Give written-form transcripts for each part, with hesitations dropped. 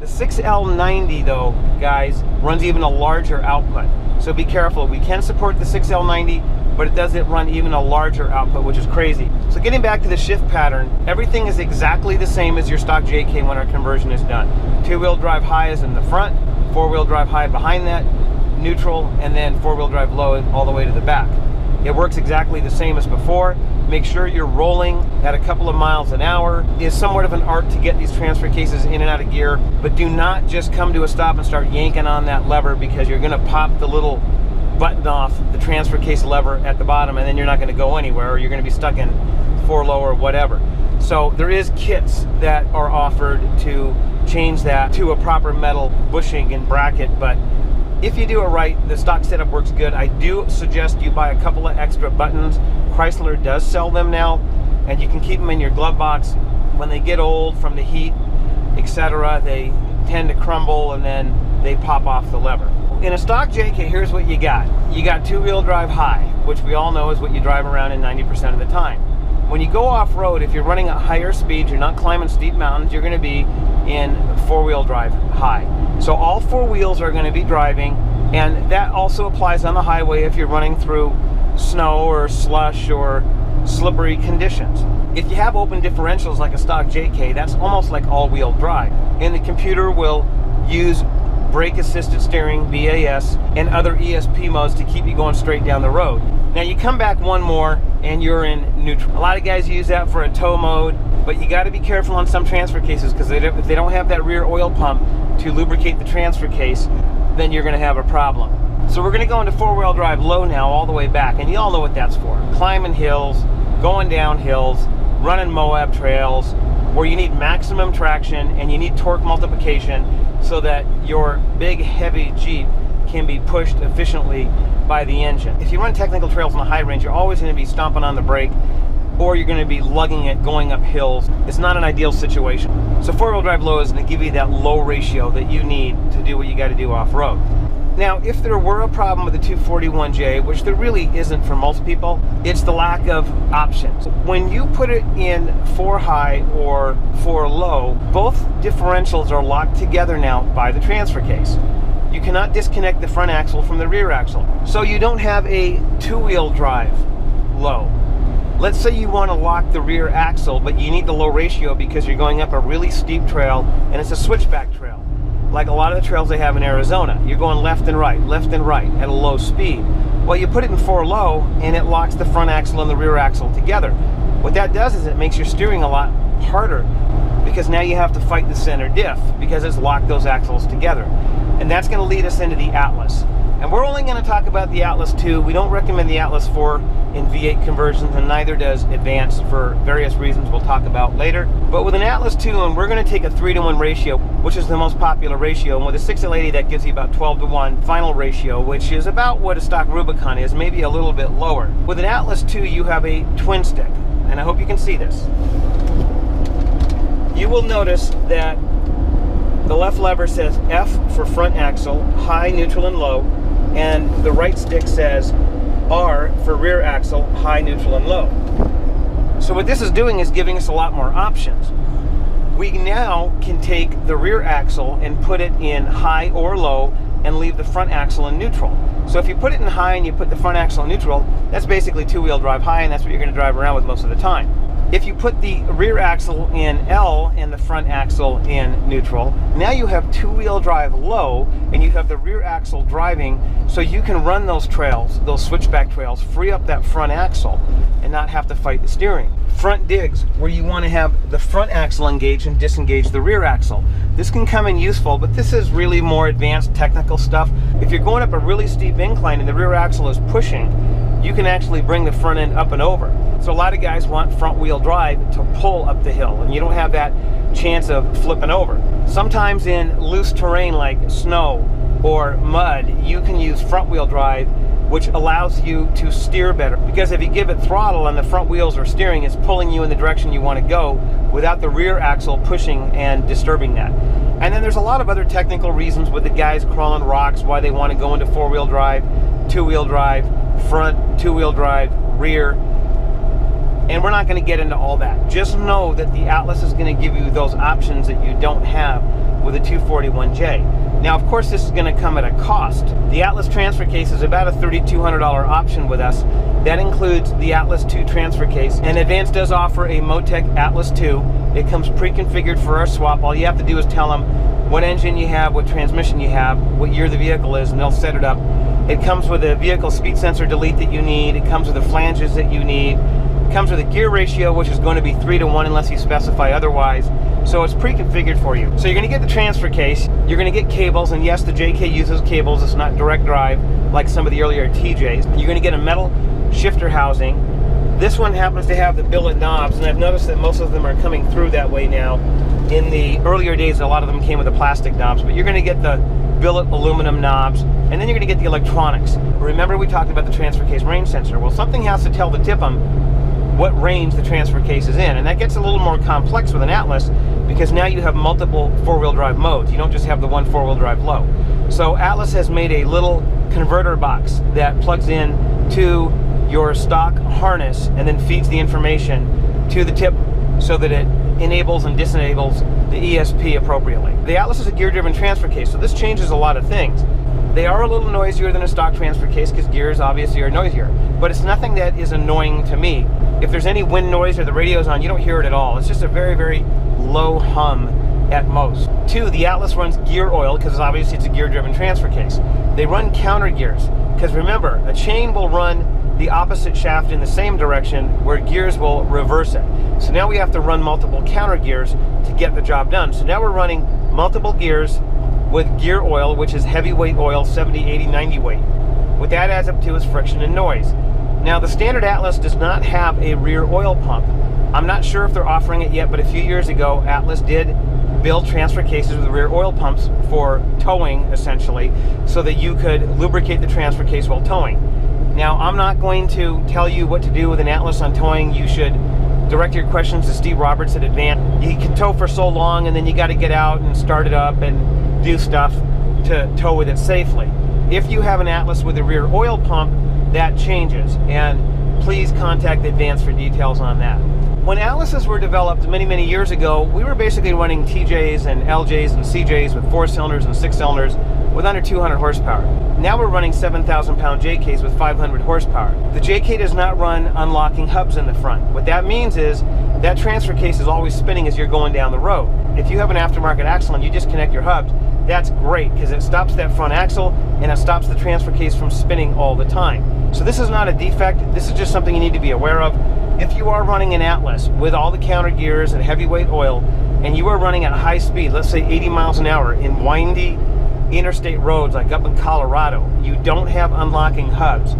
The 6L90 though, guys, runs even a larger output. So be careful. We can support the 6L90, but it doesn't run even a larger output, which is crazy. So getting back to the shift pattern, everything is exactly the same as your stock JK when our conversion is done. Two-wheel drive high is in the front, four-wheel drive high behind that, neutral, and then four-wheel drive low all the way to the back. It works exactly the same as before. Make sure you're rolling at a couple of miles an hour. It is somewhat of an art to get these transfer cases in and out of gear, but do not just come to a stop and start yanking on that lever, because you're gonna pop the little button off the transfer case lever at the bottom, and then you're not gonna go anywhere, or you're gonna be stuck in four low or whatever. So there is kits that are offered to change that to a proper metal bushing and bracket, but if you do it right, the stock setup works good. I do suggest you buy a couple of extra buttons. Chrysler does sell them now, and you can keep them in your glove box. When they get old from the heat, etc., they tend to crumble and then they pop off the lever. In a stock JK, here's what you got. You got two-wheel drive high, which we all know is what you drive around in 90% of the time. When you go off-road, if you're running at higher speeds, you're not climbing steep mountains, you're going to be in four-wheel drive high. So all four wheels are going to be driving, and that also applies on the highway if you're running through snow or slush or slippery conditions. If you have open differentials like a stock JK, that's almost like all-wheel drive, and the computer will use brake-assisted steering, BAS, and other ESP modes to keep you going straight down the road. Now you come back one more and you're in neutral. A lot of guys use that for a tow mode, but you got to be careful on some transfer cases, because if they don't have that rear oil pump to lubricate the transfer case, then you're going to have a problem. So we're going to go into four-wheel drive low now all the way back, and you all know what that's for. Climbing hills, going down hills, running Moab trails, where you need maximum traction and you need torque multiplication so that your big heavy Jeep can be pushed efficiently by the engine. If you run technical trails on the high range, you're always going to be stomping on the brake, or you're going to be lugging it going up hills. It's not an ideal situation. So four-wheel drive low is going to give you that low ratio that you need to do what you got to do off-road. Now, if there were a problem with the 241J, which there really isn't for most people, it's the lack of options. When you put it in 4 high or 4 low, both differentials are locked together now by the transfer case. You cannot disconnect the front axle from the rear axle. So you don't have a two-wheel drive low. Let's say you want to lock the rear axle, but you need the low ratio because you're going up a really steep trail and it's a switchback trail. Like a lot of the trails they have in Arizona. You're going left and right at a low speed. Well, you put it in 4 low and it locks the front axle and the rear axle together. What that does is it makes your steering a lot harder, because now you have to fight the center diff because it's locked those axles together. And that's going to lead us into the Atlas. And we're only going to talk about the Atlas 2. We don't recommend the Atlas 4 in V8 conversions, and neither does Advanced for various reasons we'll talk about later. But with an Atlas 2, and we're going to take a 3-to-1 ratio, which is the most popular ratio, and with a 6L80 that gives you about 12-to-1 final ratio, which is about what a stock Rubicon is, maybe a little bit lower. With an Atlas 2, you have a twin stick, and I hope you can see this. You will notice that the left lever says F for front axle, high, neutral, and low, and the right stick says R for rear axle, high, neutral, and low. So what this is doing is giving us a lot more options. We now can take the rear axle and put it in high or low and leave the front axle in neutral. So if you put it in high and you put the front axle in neutral, that's basically two-wheel drive high, and that's what you're going to drive around with most of the time. If you put the rear axle in L and the front axle in neutral, now you have two-wheel drive low, and you have the rear axle driving, so you can run those trails, those switchback trails, free up that front axle and not have to fight the steering. Front digs, where you want to have the front axle engaged and disengage the rear axle. This can come in useful, but this is really more advanced technical stuff. If you're going up a really steep incline and the rear axle is pushing, you can actually bring the front end up and over. So a lot of guys want front wheel drive to pull up the hill, and you don't have that chance of flipping over. Sometimes in loose terrain like snow or mud, you can use front wheel drive, which allows you to steer better. Because if you give it throttle and the front wheels are steering, it's pulling you in the direction you want to go without the rear axle pushing and disturbing that. And then there's a lot of other technical reasons with the guys crawling rocks, why they want to go into four-wheel drive, two-wheel drive, front, two-wheel drive, rear. And we're not going to get into all that. Just know that the Atlas is going to give you those options that you don't have with a 241J. Now, of course, this is going to come at a cost. The Atlas transfer case is about a $3,200 option with us. That includes the Atlas 2 transfer case, and Advance does offer a Motec Atlas 2. It comes pre-configured for our swap. All you have to do is tell them what engine you have, what transmission you have, what year the vehicle is, and they'll set it up. It comes with a vehicle speed sensor delete that you need. It comes with the flanges that you need. It comes with a gear ratio, which is going to be 3:1 unless you specify otherwise. So it's pre-configured for you. So you're going to get the transfer case. You're going to get cables, and yes, the JK uses cables. It's not direct drive like some of the earlier TJs. You're going to get a metal shifter housing. This one happens to have the billet knobs, and I've noticed that most of them are coming through that way now. In the earlier days, a lot of them came with the plastic knobs, but you're going to get the billet aluminum knobs, and then you're going to get the electronics. Remember, we talked about the transfer case range sensor. Well, something has to tell the TIPM what range the transfer case is in, and that gets a little more complex with an Atlas because now you have multiple four-wheel drive modes. You don't just have the one four-wheel drive low. So Atlas has made a little converter box that plugs in to your stock harness and then feeds the information to the tip so that it enables and disenables the ESP appropriately. The Atlas is a gear-driven transfer case, so this changes a lot of things. They are a little noisier than a stock transfer case because gears obviously are noisier, but it's nothing that is annoying to me. If there's any wind noise or the radio's on, you don't hear it at all. It's just a very, very low hum at most. 2, the Atlas runs gear oil because obviously it's a gear-driven transfer case. They run counter gears because remember, a chain will run the opposite shaft in the same direction where gears will reverse it. So now we have to run multiple counter gears to get the job done. So now we're running multiple gears with gear oil, which is heavyweight oil, 70, 80, 90 weight. What that adds up to is friction and noise. Now the standard Atlas does not have a rear oil pump. I'm not sure if they're offering it yet, but a few years ago Atlas did build transfer cases with rear oil pumps for towing, essentially, so that you could lubricate the transfer case while towing. Now, I'm not going to tell you what to do with an Atlas on towing. You should direct your questions to Steve Roberts at Advance. You can tow for so long, and then you got to get out and start it up and do stuff to tow with it safely. If you have an Atlas with a rear oil pump, that changes, and please contact Advance for details on that. When Atlases were developed many, many years ago, we were basically running TJs and LJs and CJs with 4 cylinders and 6 cylinders with under 200 horsepower. Now we're running 7,000-pound JKs with 500 horsepower. The JK does not run unlocking hubs in the front. What that means is that transfer case is always spinning as you're going down the road. If you have an aftermarket axle and you disconnect your hubs, that's great because it stops that front axle and it stops the transfer case from spinning all the time. So this is not a defect. This is just something you need to be aware of. If you are running an Atlas with all the counter gears and heavyweight oil and you are running at high speed, let's say 80 miles an hour in windy interstate roads like up in Colorado, you don't have unlocking hubs.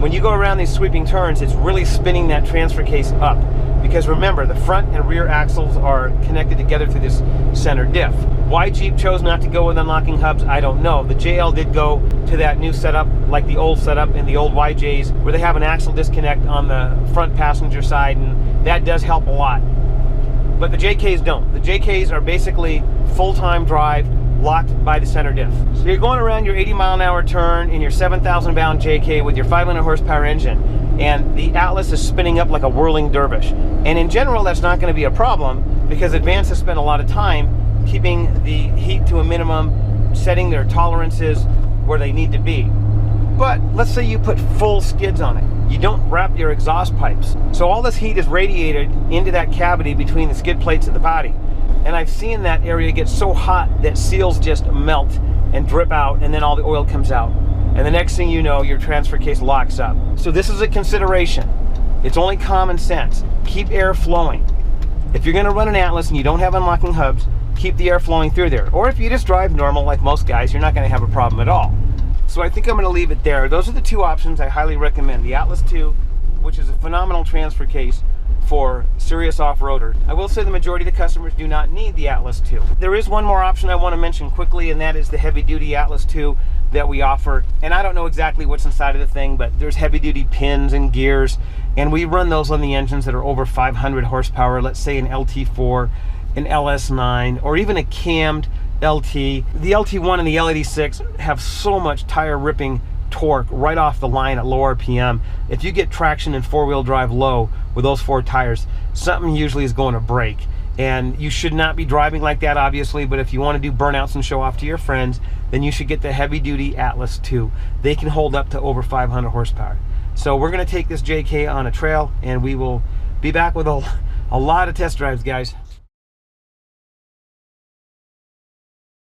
When you go around these sweeping turns, it's really spinning that transfer case up because remember, the front and rear axles are connected together through this center diff. Why Jeep chose not to go with unlocking hubs, I don't know. The JL did go to that new setup like the old setup in the old YJs where they have an axle disconnect on the front passenger side, and that does help a lot. But the JKs don't. The JKs are basically full-time drive locked by the center diff. So you're going around your 80-mile-an-hour turn in your 7,000-pound JK with your 500 horsepower engine, and the Atlas is spinning up like a whirling dervish. And in general, that's not going to be a problem because Advance has spent a lot of time keeping the heat to a minimum, setting their tolerances where they need to be. But let's say you put full skids on it. You don't wrap your exhaust pipes. So all this heat is radiated into that cavity between the skid plates of the body. And I've seen that area get so hot that seals just melt and drip out, and then all the oil comes out. And the next thing you know, your transfer case locks up. So this is a consideration. It's only common sense. Keep air flowing. If you're going to run an Atlas and you don't have unlocking hubs, keep the air flowing through there. Or if you just drive normal like most guys, you're not going to have a problem at all. So I think I'm going to leave it there. Those are the 2 options I highly recommend. The Atlas 2, which is a phenomenal transfer case for serious off-roader. I will say the majority of the customers do not need the Atlas 2. There is one more option I want to mention quickly, and that is the heavy-duty Atlas 2 that we offer. And I don't know exactly what's inside of the thing, but there's heavy-duty pins and gears, and we run those on the engines that are over 500 horsepower, let's say an LT4, an LS9, or even a cammed LT. The LT1 and the L86 have so much tire ripping torque right off the line at low RPM. If you get traction in 4-wheel drive low with those 4 tires, something usually is going to break. And you should not be driving like that, obviously, but if you want to do burnouts and show off to your friends, then you should get the heavy duty Atlas 2. They can hold up to over 500 horsepower. So we're going to take this JK on a trail, and we will be back with a lot of test drives, guys.